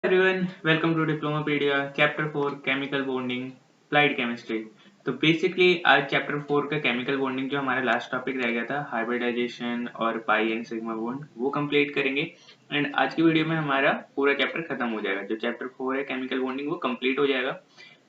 Everyone, welcome to Diplomapedia, Chapter 4 Chemical Bonding, Applied Chemistry। तो basically आज chapter 4 का chemical bonding जो हमारा लास्ट टॉपिक रह गया था हाइब्रिडाइजेशन और पाई एंड सिग्मा बॉन्ड वो कंप्लीट करेंगे। एंड आज की वीडियो में हमारा पूरा चैप्टर खत्म हो जाएगा। जो चैप्टर 4 है केमिकल बॉन्डिंग वो कंप्लीट हो जाएगा।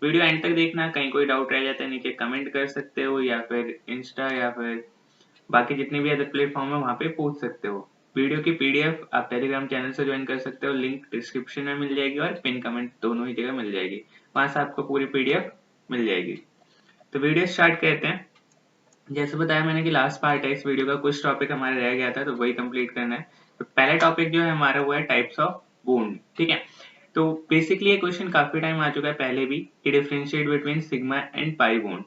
वीडियो एंड तक देखना। कहीं कोई डाउट रह जाता है नीचे कमेंट कर सकते हो या फिर इंस्टा या फिर बाकी जितने भी अदर प्लेटफॉर्म है वहाँ पे पूछ सकते हो। वीडियो की पीडीएफ आप टेलीग्राम चैनल से ज्वाइन कर सकते हो, लिंक डिस्क्रिप्शन में मिल जाएगी और पिन कमेंट दोनों ही जगह मिल जाएगी, वहां से आपको पूरी पीडीएफ मिल जाएगी। तो वीडियो स्टार्ट करते हैं। जैसे बताया मैंने कि लास्ट पार्ट है इस वीडियो का, कुछ टॉपिक हमारे रह गया था तो वही कंप्लीट करना है। तो पहला टॉपिक जो है हमारा वो है टाइप्स ऑफ बॉन्ड। ठीक है, तो बेसिकली ये क्वेश्चन काफी टाइम आ चुका है पहले भी कि differentiate between sigma and pi bond.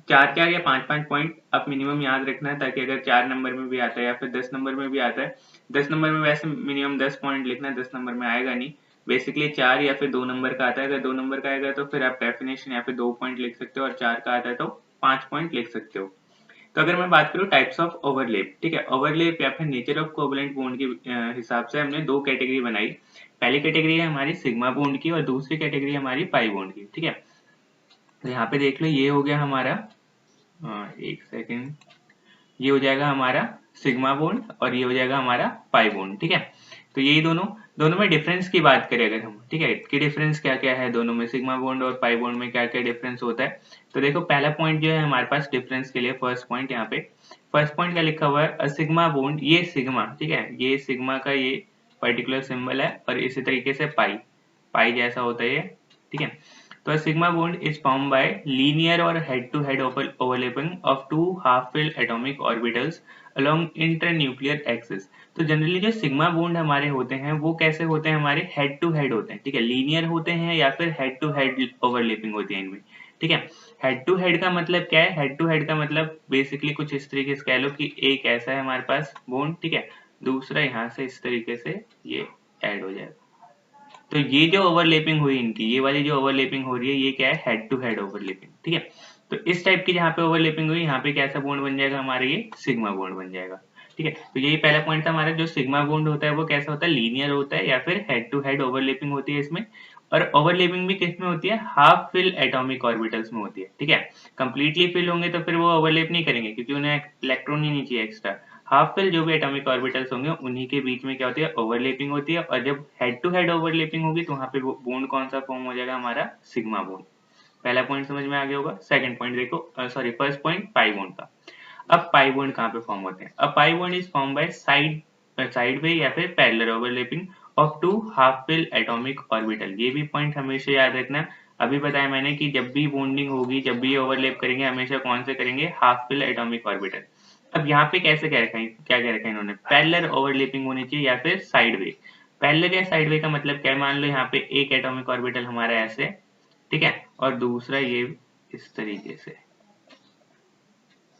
चार चार या पांच पांच पॉइंट आप मिनिमम याद रखना है, ताकि अगर 4 नंबर में भी आता है या फिर 10 नंबर में भी आता है, 10 नंबर में वैसे मिनिमम 10 पॉइंट लिखना है, 10 नंबर में आएगा नहीं। बेसिकली 4 या फिर 2 नंबर का आता है। अगर 2 नंबर का आएगा तो फिर आप डेफिनेशन या फिर 2 पॉइंट लिख सकते हो, और 4 का आता है तो 5 पॉइंट लिख सकते हो। तो अगर मैं बात करूँ टाइप्स ऑफ ओवरलैप, ठीक है, ओवरलैप या फिर नेचर ऑफ कोवलेंट बॉन्ड के हिसाब से हमने दो कैटेगरी बनाई। पहली कैटेगरी है हमारी सिग्मा बॉन्ड की और दूसरी कैटेगरी हमारी पाई बॉन्ड की। ठीक है, तो यहाँ पे देख लो, ये हो गया हमारा एक सेकेंड, ये हो जाएगा हमारा सिग्मा बॉन्ड और ये हो जाएगा हमारा पाई बॉन्ड। ठीक है, तो यही दोनों दोनों में डिफरेंस की बात करें अगर हम, ठीक है, कि डिफरेंस क्या क्या है दोनों में, सिग्मा बॉन्ड और पाई बॉन्ड में क्या क्या डिफरेंस होता है। तो देखो पहला पॉइंट जो है हमारे पास डिफरेंस के लिए, फर्स्ट पॉइंट यहाँ पे, फर्स्ट पॉइंट क्या लिखा हुआ है, सिग्मा बॉन्ड, ये सिग्मा, ठीक है, ये सिग्मा का ये पर्टिकुलर सिंबल है और इसी तरीके से पाई, पाई जैसा होता है ये। ठीक है, तो sigma bond is form by linear और head to head overlapping of two half filled atomic orbitals along internuclear axis. तो जनरली जो सिग्मा बॉन्ड हमारे होते हैं वो कैसे होते हैं, हमारे हेड टू हेड होते हैं। ठीक है, लीनियर होते हैं या फिर हेड टू हेड ओवरलैपिंग होती है इनमें। ठीक है, हेड टू हेड का मतलब क्या है, हेड टू हेड का मतलब बेसिकली कुछ इस तरीके से कह लो कि एक ऐसा है हमारे पास बॉन्ड, ठीक है, दूसरा यहाँ से इस तरीके से ये ऐड हो जाएगा। तो ये जो ओवरलैपिंग हुई इनकी, ये वाली जो ओवरलैपिंग हो रही है ये क्या है, हेड टू हेड ओवरलैपिंग। ठीक है, तो इस टाइप की जहाँ पे ओवरलैपिंग हुई यहाँ पे कैसा बॉन्ड बन जाएगा हमारा, ये सिग्मा बॉन्ड बन जाएगा। ठीक है, तो यही पहला पॉइंट था हमारा, जो सिग्मा बॉन्ड होता है वो कैसा होता है, लीनियर होता है या फिर हेड टू हेड ओवरलैपिंग होती है इसमें। और ओवरलैपिंग भी किस में होती है, हाफ फिल एटॉमिक ऑर्बिटल्स में होती है। ठीक है, कंप्लीटली फिल होंगे तो फिर वो ओवरलैप नहीं करेंगे क्योंकि उन्हें इलेक्ट्रॉन ही नहीं चाहिए एक्स्ट्रा। हाफ फिल जो भी एटॉमिक ऑर्बिटल्स होंगे उन्हीं के बीच में क्या होती है, ओवरलैपिंग होती है। और जब हेड टू हेड ओवरलैपिंग होगी तो वहां पे बॉन्ड कौन सा फॉर्म हो जाएगा, हमारा सिग्मा बॉन्ड। पहला पॉइंट समझ में आ गया होगा। सेकंड पॉइंट देखो, sorry first point pi bond का। अब पाई बॉन्ड कहाँ पे फॉर्म होते हैं, अब pi bond is form by side way या फिर parallel overlapping of two half fill atomic orbital. ये भी पॉइंट हमेशा याद रखना। अभी बताया मैंने कि जब भी बॉन्डिंग होगी, जब भी ओवरलैप करेंगे, हमेशा कौन से करेंगे, हाफ फिल एटॉमिक ऑर्बिटल। अब यहाँ पे कैसे कह रखा है, क्या कह रखा है इन्होंने, पैरेलल ओवरलैपिंग होनी चाहिए या फिर साइड वे। पैरेलल या साइड वे का मतलब क्या, मान लो यहाँ पे एक एटॉमिक ऑर्बिटल हमारा ऐसे, ठीक है, और दूसरा ये इस तरीके से।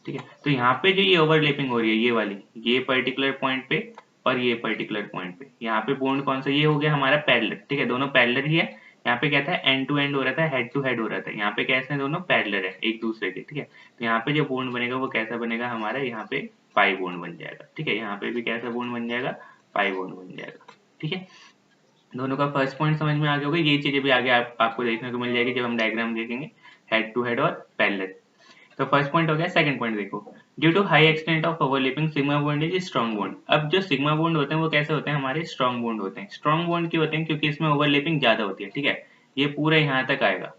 ठीक है, तो यहाँ पे जो ये ओवरलैपिंग हो रही है ये वाली, ये पर्टिकुलर पॉइंट पे और ये पर्टिकुलर पॉइंट पे, यहाँ पे बॉन्ड कौन सा, ये हो गया हमारा पैरेलल। ठीक है, दोनों पैरेलल ही है। यहाँ पे क्या था, एंड टू एंड हो रहा था, हेड टू हेड हो रहा था। यहाँ पे कैसे दोनों पैरेलल है एक दूसरे के। ठीक है, तो यहाँ पे जो बॉन्ड बनेगा वो कैसा बनेगा हमारा, यहाँ पे पाई बॉन्ड बन जाएगा। ठीक है, यहाँ पे भी कैसा बॉन्ड बन जाएगा, पाई बॉन्ड बन जाएगा। ठीक है, दोनों का फर्स्ट पॉइंट समझ में आ गया होगा। ये चीजें भी आगे आपको देखने को मिल जाएगी जब हम डायग्राम देखेंगे, हेड टू हेड और पैरेलल। तो फर्स्ट पॉइंट हो गया। सेकंड पॉइंट देखो, due to high extent of overlapping sigma bond is strong bond. अब जो सिग्मा बॉन्ड होते हैं वो कैसे होते हैं, हमारे स्ट्रॉन्ग बॉन्ड होते हैं। स्ट्रॉन्ग बॉन्ड क्यों होते हैं, क्योंकि इसमें ओवरलैपिंग ज्यादा होती है। ठीक है, ये पूरा यहाँ तक आएगा,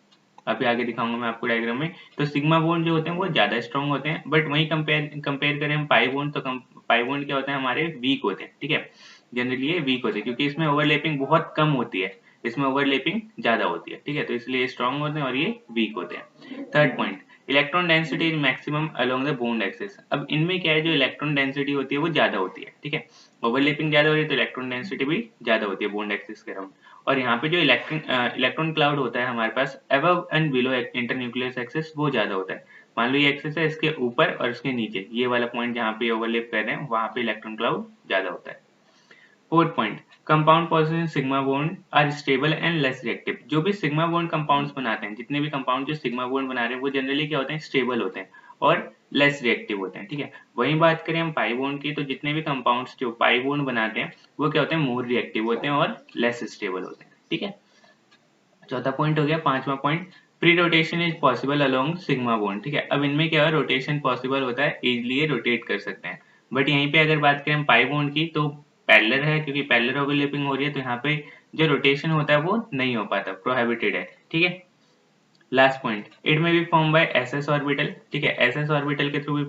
अभी आगे दिखाऊंगा मैं आपको डायग्राम में। तो सिग्मा बॉन्ड जो होते हैं वो ज्यादा स्ट्रॉन्ग होते हैं, बट वही कंपेयर करें हम पाई बॉन्ड, तो पाई बॉन्ड क्या होते हैं, हमारे वीक होते हैं। ठीक है, जनरली ये वीक होते हैं क्योंकि इसमें ओवरलैपिंग बहुत कम होती है, इसमें ओवरलैपिंग ज्यादा होती है। ठीक है, तो इसलिए स्ट्रॉन्ग होते हैं और ये वीक होते हैं। Third point, electron density is maximum along the bond axis. अब इनमें क्या है, जो इलेक्ट्रॉन डेंसिटी होती है वो ज्यादा होती है। ठीक है, ओवरलैपिंग ज्यादा हो रही है तो इलेक्ट्रॉन डेंसिटी भी ज्यादा होती है बॉन्ड एक्सिस के अराउंड। और यहाँ पे जो इलेक्ट्रॉन क्लाउड होता है हमारे पास अबव एंड बिलो इंटरन्यूक्लियस एक्सिस, वो ज्यादा होता है। मान लो ये एक्सिस है, इसके ऊपर और इसके नीचे, ये वाला पॉइंट जहाँ पे ओवरलैप कर रहे हैं वहां पे इलेक्ट्रॉन क्लाउड ज्यादा होता है। Fourth point, compound position sigma bond are stable and less reactive. जो भी सिग्मा बॉन्ड कंपाउंड्स बनाते हैं, जितने भी कंपाउंड जो सिग्मा बॉन्ड बना रहे हैं वो जनरली क्या होते हैं, स्टेबल होते हैं और लेस रिएक्टिव होते हैं। ठीक है, वही बात करें हम पाई बॉन्ड की, तो जितने भी कंपाउंड्स जो पाई बॉन्ड बनाते हैं वो क्या होते हैं, मोर रिएक्टिव होते हैं और लेस स्टेबल होते हैं। ठीक है, चौथा पॉइंट हो गया। पांचवा point, pre rotation is possible along sigma bond. ठीक है, अब इनमें क्या है, रोटेशन पॉसिबल होता है, इजीली ये रोटेट कर सकते हैं। बट यहीं पे अगर बात करें पाई बॉन्ड की तो पैरेलल है, क्योंकि पैरेलल ओवरलैपिंग हो रही है, तो यहाँ पे जो रोटेशन होता है वो नहीं हो पाता, प्रोहिबिटेड है। ठीक है, लास्ट पॉइंट, इट में be form by SS orbital. ठीक है, एसएस ऑर्बिटल के थ्रू भी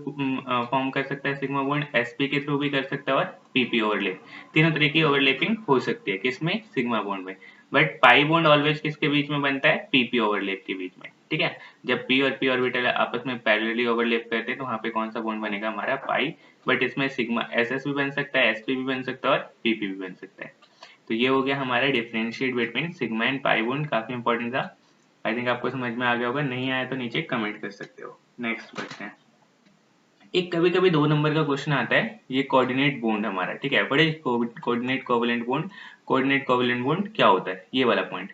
फॉर्म कर सकता है सिग्मा बॉन्ड, एसपी के थ्रू भी कर सकता है, और पीपी ओवरलैप, तीनों तरह की ओवरलैपिंग हो सकती है किसमें, सिग्मा बॉन्ड में। बट पाई बॉन्ड ऑलवेज किसके बीच में बनता है, पीपी ओवरलैप के बीच में। ठीक है, जब पी और पी ऑर्बिटल आपस में पैरेलली ओवरलैप करते हैं तो वहां पे कौन सा बॉन्ड बनेगा, हमारा पाई। बट इसमें सिग्मा एसएस भी बन सकता है, एसपी भी बन सकता है, और पीपी भी बन सकता है। तो ये हो गया हमारा differentiate between sigma and pi bond, काफी इंपॉर्टेंट था। आई थिंक आपको समझ में आ गया होगा, नहीं आया तो नीचे कमेंट कर सकते हो। नेक्स्ट बढ़ते हैं। एक कभी कभी 2 नंबर का क्वेश्चन आता है, ये कोऑर्डिनेट बॉन्ड हमारा। ठीक है, what is coordinate covalent bond, coordinate covalent bond क्या होता है, ये वाला पॉइंट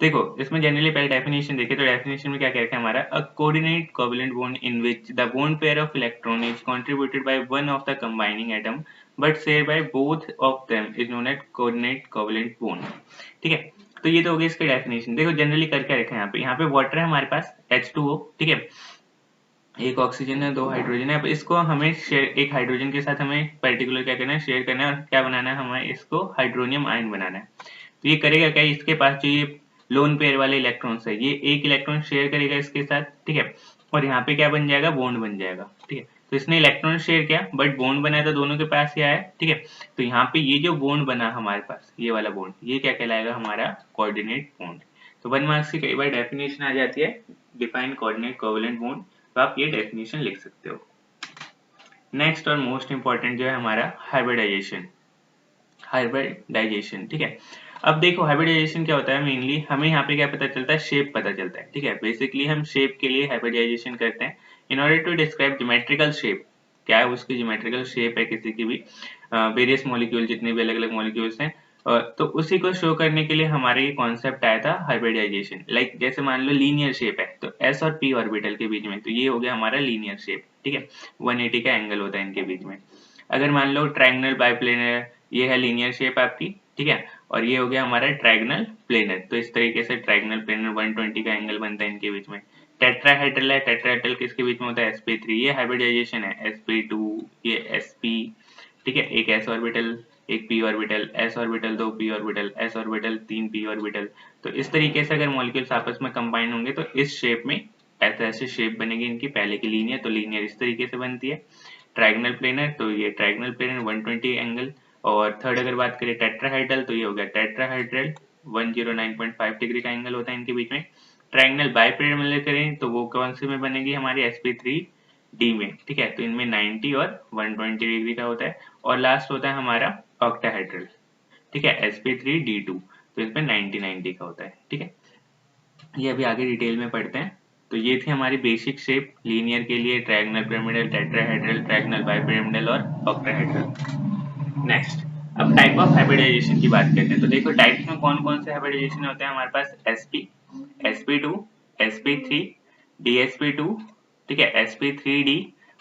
देखो। इसमें जनरली पहले डेफिनेशन देखे तो डेफिनेशन में क्या कहते हैं हमारा, a coordinate covalent bond in which the bond pair of electron is contributed by one of the combining atom but share by both of them is known as coordinate covalent bond. ठीक है, तो ये तो हो गई इसकी definition. देखो generally करके रखा है यहाँ पे वाटर है हमारे पास H2O। ठीक है, एक ऑक्सीजन है, 2 हाइड्रोजन है। अब इसको हमें शेयर, एक हाइड्रोजन के साथ हमें पर्टिकुलर क्या करना है, शेयर करना है, और क्या बनाना है, हमें इसको हाइड्रोनियम आयन बनाना है। तो ये करेगा क्या, इसके पास जो ये लोन पेयर वाले इलेक्ट्रॉन्स है, ये एक इलेक्ट्रॉन शेयर करेगा इसके साथ। ठीक है, और यहाँ पे क्या बन जाएगा, बॉन्ड बन जाएगा। ठीक है, तो इसने इलेक्ट्रॉन शेयर किया बट बॉन्ड बनाया तो दोनों के पास ही आया। ठीक है, तो यहाँ पे ये जो बॉन्ड बना हमारे पास, ये वाला बॉन्ड, ये क्या कहलाएगा, हमारा कोऑर्डिनेट बॉन्ड। तो 1 मार्क्स की कई बार डेफिनेशन आ जाती है, डिफाइन कोऑर्डिनेट कोवेलेंट बॉन्ड, तो आप ये डेफिनेशन लिख सकते हो। नेक्स्ट और मोस्ट इंपॉर्टेंट जो है हमारा हाइब्रिडाइजेशन। हाइब्रिडाइजेशन, ठीक है, अब देखो हाइब्रिडाइजेशन क्या होता है, मेनली हमें यहाँ पे क्या पता चलता है, शेप पता चलता है। ठीक है, बेसिकली हम शेप के लिए हाइब्रिडाइजेशन करते हैं in order to describe geometrical shape. क्या है उसकी ज्योमेट्रिकल शेप है किसी की भी, वेरियस मॉलिक्यूल, जितने भी अलग अलग मॉलिक्यूल्स हैं, तो उसी को शो करने के लिए हमारे ये कॉन्सेप्ट आया था हाइब्रिडाइजेशन। लाइक जैसे मान लो लीनियर शेप है, तो एस और पी ऑर्बिटल के बीच में, तो ये हो गया हमारा लीनियर शेप। ठीक है, 180 का एंगल होता है इनके बीच में। अगर मान लो ट्रायंगल बाइप्लेनर, ये है लीनियर शेप आपकी। ठीक है, और ये हो गया हमारा ट्रायंगल प्लेनर, तो इस तरीके से ट्रायंगल प्लेनर 120 का एंगल बनता है इनके बीच में। टेट्राहेड्रल है, टेट्राहेड्रल किसके बीच में होता है, sp3, ये हाइब्रिडाइजेशन है। sp2, ये sp। ठीक है, एक s ऑर्बिटल, एक p orbital, s orbital, 2 p orbital, s orbital, 3 p orbital. तो इस तरीके से अगर मॉलिक्यूल्स आपस में कंबाइन होंगे तो इस शेप में ऐसे शेप बनेगी इनकी। पहले की लीनियर, तो लीनियर इस तरीके से बनती है। ट्रायंगल प्लेनर, तो ये ट्रायंगल प्लेनर 120 एंगल। और थर्ड अगर बात करें टेट्राहाइड्रल, तो ये हो गया टेट्राहाइड्रल, 109.5 डिग्री का एंगल होता है इनके बीच में। ट्रायंगल बाइपिरामिडल करें तो वो कौन से में बनेगी, हमारी sp3d में। ठीक है, तो इनमें 90 और 120 डिग्री का होता है। और लास्ट होता है हमारा ऑक्टाहेड्रल। ठीक है, sp3d2, तो इसमें 90 का होता है। ठीक है, ये अभी आगे डिटेल में पढ़ते हैं। तो ये थी हमारी बेसिक शेप लीनियर के लिए, triangle pyramidal, tetrahedral, triangle bipyramidal और ऑक्टाहेड्रल। नेक्स्ट, अब टाइप ऑफ हाइब्रिडाइजेशन की बात करते हैं। तो देखो टाइप्स में कौन कौन से हाइब्रिडाइजेशन होते हैं हमारे पास, sp, sp2, sp3, dsp2। ठीक है, sp3d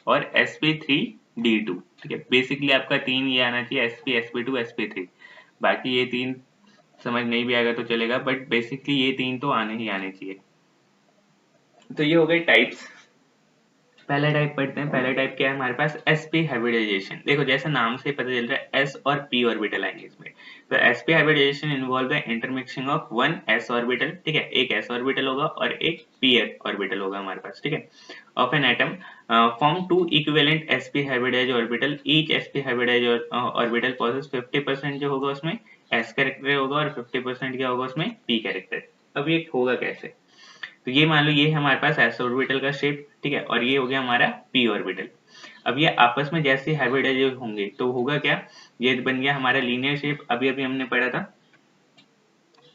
और sp3d2। ठीक है, बेसिकली आपका तीन ये आना चाहिए, sp, sp2, sp3। बाकी ये तीन समझ नहीं भी आएगा तो चलेगा, बट बेसिकली ये तीन तो आने ही आने चाहिए। तो ये हो गए टाइप्स। पहला टाइप पढ़ते हैं। पहला टाइप क्या है हमारे पास, sp हाइब्रिडाइजेशन। देखो जैसे नाम से पता चल रहा है s और p ऑर्बिटल आएंगे इसमें। तो sp hybridisation involve the intermixing of one s orbital. ठीक है, एक s ऑर्बिटल होगा और एक p ऑर्बिटल होगा हमारे पास। ठीक है, of an atom form two equivalent sp hybridise orbital. Each sp hybridise orbital possess 50% जो होगा उसमें s कैरेक्टर होगा और 50% क्या होगा उसमें p कैरेक्टर। अब ये होगा कैसे, तो ये मान लो ये है हमारे पास s ऑर्बिटल का शेप। ठीक है, और ये हो गया हमारा p ऑर्बिटल। अब ये आपस में जैसे हाइब्रिडाइज होंगे तो होगा क्या, ये बन गया हमारा लीनियर शेप। अभी अभी हमने पढ़ा था,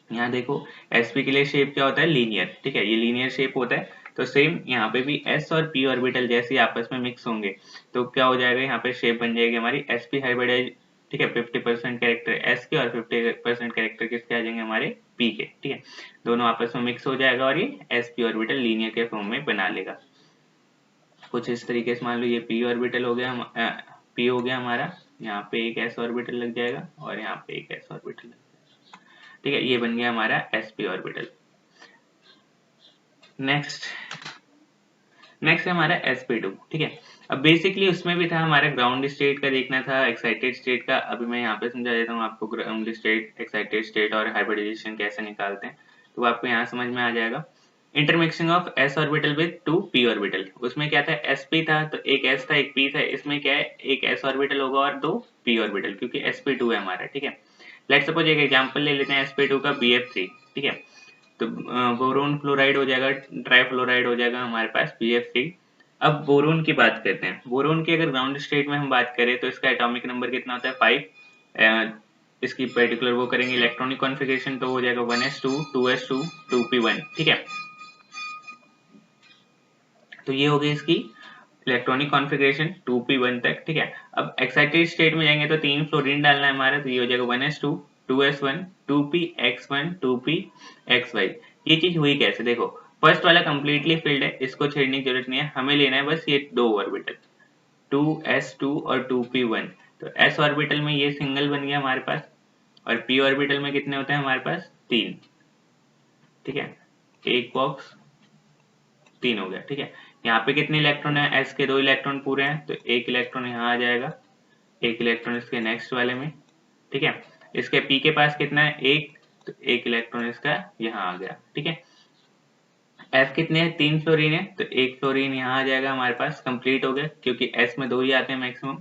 यहाँ देखो sp के लिए शेप क्या होता है, लीनियर। ठीक है, ये लीनियर शेप होता है। तो सेम यहाँ पे भी s और p ऑर्बिटल जैसे आपस में मिक्स होंगे तो क्या हो जाएगा, यहाँ पे शेप बन जाएगी हमारी sp हाइब्रिडाइज। ठीक है, 50% कैरेक्टर s के और 50% कैरेक्टर किसके आ जाएंगे, हमारे p के। ठीक है, दोनों आपस में मिक्स हो जाएगा और ये sp ऑर्बिटल लीनियर के फॉर्म में बना लेगा। कुछ इस तरीके से मान लो ये p ऑर्बिटल हो गया, p हो गया हमारा, यहाँ पे एक s ऑर्बिटल लग जाएगा और यहाँ पे एक s ऑर्बिटल लग जाएगा। ठीक है, ये बन गया हमारा sp ऑर्बिटल। नेक्स्ट है हमारा sp2। ठीक है, अब बेसिकली उसमें भी था हमारा ग्राउंड स्टेट का देखना था, एक्साइटेड स्टेट का। अभी मैं यहाँ पे समझा देता हूँ आपको ग्राउंड स्टेट, एक्साइटेड स्टेट और हाइब्रिडाइजेशन कैसे निकालते हैं, तो आपको यहाँ समझ में आ जाएगा। Intermixing of s orbital with 2 p orbital, उसमें क्या था, sp था तो एक s था एक p था, इसमें क्या है, एक s ऑर्बिटल होगा और 2 p ऑर्बिटल, क्योंकि sp2 है हमारा। ठीक है, लेट्स सपोज एक एग्जांपल ले लेते हैं sp2 का bf3। ठीक है, तो बोरोन फ्लोराइड हो जाएगा, ट्राइफ्लोराइड हो जाएगा हमारे पास BF3। अब बोरोन की बात करते हैं। बोरोन की अगर ग्राउंड स्टेट में हम बात करें तो इसका एटॉमिक नंबर कितना होता है, 5। इसकी पर्टिकुलर वो करेंगे इलेक्ट्रॉनिक कॉन्फ़िगरेशन तो हो जाएगा 1s2 2s2 2p1। ठीक है, तो ये हो गई इसकी इलेक्ट्रॉनिक कॉन्फ़िगरेशन 2p1 तक। ठीक है, अब एक्साइटेड स्टेट में जाएंगे तो 3 फ्लोरीन डालना है हमारा, तो ये हो जाएगा 1s2 2s1 2px1 2pxy। ये चीज हुई कैसे, देखो फर्स्ट वाला कंप्लीटली फिल्ड है, इसको छेड़ने की जरूरत नहीं है, हमें लेना है बस ये 2 ऑर्बिटल 2s2 और 2p1। तो s ऑर्बिटल में ये सिंगल बन गया हमारे पास, और p ऑर्बिटल में कितने होते हैं हमारे पास, 3। ठीक है, एक बॉक्स 3 हो गया। ठीक है, यहाँ पे कितने इलेक्ट्रॉन है, s के 2 इलेक्ट्रॉन पूरे हैं, तो एक इलेक्ट्रॉन यहाँ आ जाएगा, एक इलेक्ट्रॉन इसके नेक्स्ट वाले में। ठीक है, इसके p के पास कितना है, एक, तो एक इलेक्ट्रॉन इसका यहाँ आ गया। ठीक है, f कितने हैं, 3 फ्लोरीन है, तो एक फ्लोरीन यहाँ आ जाएगा हमारे पास, कंप्लीट हो गया, क्योंकि s में 2 ही आते हैं मैक्सिमम,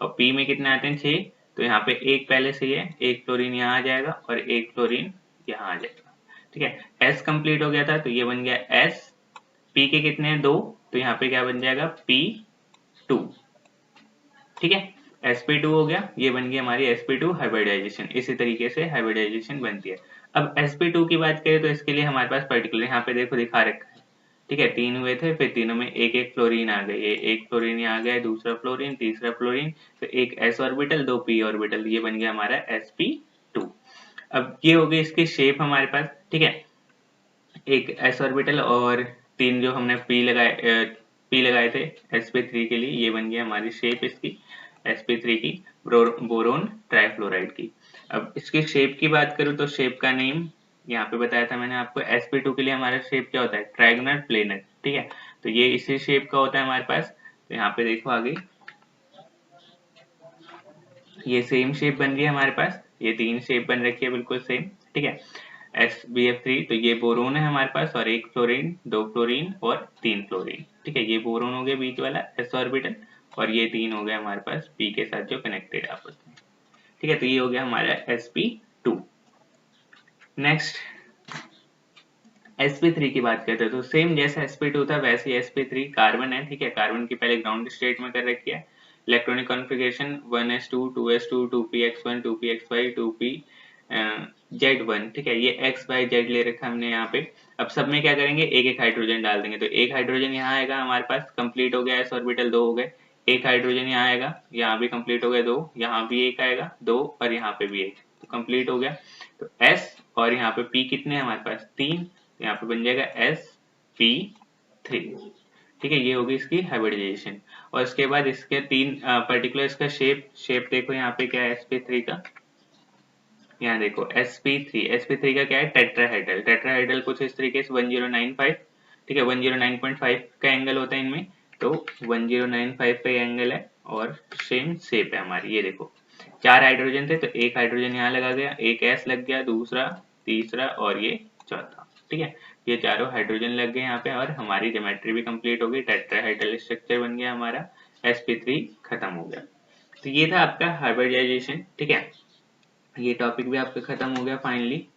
और p में कितने आते हैं, 6। तो यहाँ पे एक पहले से ही है, एक फ्लोरीन यहाँ आ जाएगा और एक फ्लोरीन यहाँ आ जाएगा। ठीक है, s कंप्लीट हो गया था, तो ये बन गया s। p के कितने हैं, 2, तो यहाँ पे क्या बन जाएगा, p2। ठीक है, sp2 हो गया, ये बन गई हमारी sp2 हाइब्रिडाइजेशन। इसी तरीके से हाइब्रिडाइजेशन बनती है। अब sp2 की बात करें तो इसके लिए हमारे पास पर्टिकुलर यहाँ पे देखो दिखा रखा है। ठीक है, 3 हुए थे, फिर तीनों में एक एक फ्लोरीन आ गए, ये एक फ्लोरीन यहाँ आ गया, दूसरा फ्लोरीन, तीसरा फ्लोरीन, तो एक s ऑर्बिटल 2 p ऑर्बिटल, ये बन गया हमारा sp2। अब ये हो गई इसकी शेप हमारे पास। ठीक है, एक s ऑर्बिटल और 3 जो हमने p लगाए थे sp3 के लिए, ये बन गया हमारी शेप इसकी sp3 की, बोरोन ट्राइफ्लोराइड की। अब इसकी शेप की बात करूं तो शेप का नेम यहाँ पे बताया था मैंने आपको, sp2 के लिए हमारा शेप क्या होता है, ट्रायगोनल प्लेनर। ठीक है, तो ये इसी शेप का होता है हमारे पास। तो यहाँ पे देखो आगे, ये सेम शेप बन रही है हमारे पास, ये 3 शेप बन रखी है बिल्कुल सेम। ठीक है, SbF3, तो ये बोरोन है हमारे पास, और एक फ्लोरीन, 2 फ्लोरीन और 3 फ्लोरीन। ठीक है, ये बोरोन हो गया बीच वाला s ऑर्बिटल, और ये 3 हो गया हमारे पास p के साथ जो कनेक्टेड है आपस में। ठीक है, तो ये हो गया हमारा sp2। नेक्स्ट sp3 की बात करते हैं, तो सेम जैसे sp2 था वैसे ही sp3 कार्बन है। ठीक है, कार्बन की पहले ग्राउंड स्टेट में कर रखी है, electronic configuration 1s2 2s2 2px1 2pxy 2p z1। ठीक है, ये x y z ले रखा हमने यहाँ पे। अब सब में क्या करेंगे, एक एक हाइड्रोजन डाल देंगे, तो एक हाइड्रोजन यहाँ आएगा हमारे पास, कंप्लीट हो गया, s ऑर्बिटल 2 हो गए। एक हाइड्रोजन यहाँ आएगा, यहाँ भी कंप्लीट हो गया 2, यहाँ भी एक आएगा 2, और यहाँ पे भी एक, तो कंप्लीट हो गया। तो s और यहाँ पे p कितने हैं हमारे पास, 3, तो यहाँ पे बन जाएगा sp3। ठीक है, ये होगी इसकी हाइब्रिडाइजेशन। और इसके बाद इसके 3 पर्टिकुलर इसका शेप देखो यहाँ पे क्या है sp3 का, यहाँ देखो sp3 का क्या है, टेट्राहेड्रल। टेट्राहेड्रल कुछ इस तरीके से 1095। ठीक है, 109.5 का एंगल होता है इनमें, तो 1095 का एंगल है, और सेम शेप है हमारी। ये देखो 4 हाइड्रोजन थे, तो एक हाइड्रोजन यहाँ लगा गया, एक s लग गया, दूसरा, तीसरा और ये चौथा। ठीक है, ये चारों हाइड्रोजन लग गए यहाँ पे, और हमारी ज्योमेट्री भी कंप्लीट हो गई, टेट्राहेड्रल स्ट्रक्चर बन गया हमारा, sp3 खत्म हो गया। तो ये था आपका हाइब्रिडाइजेशन। ठीक है, ये टॉपिक भी आपका खत्म हो गया फाइनली।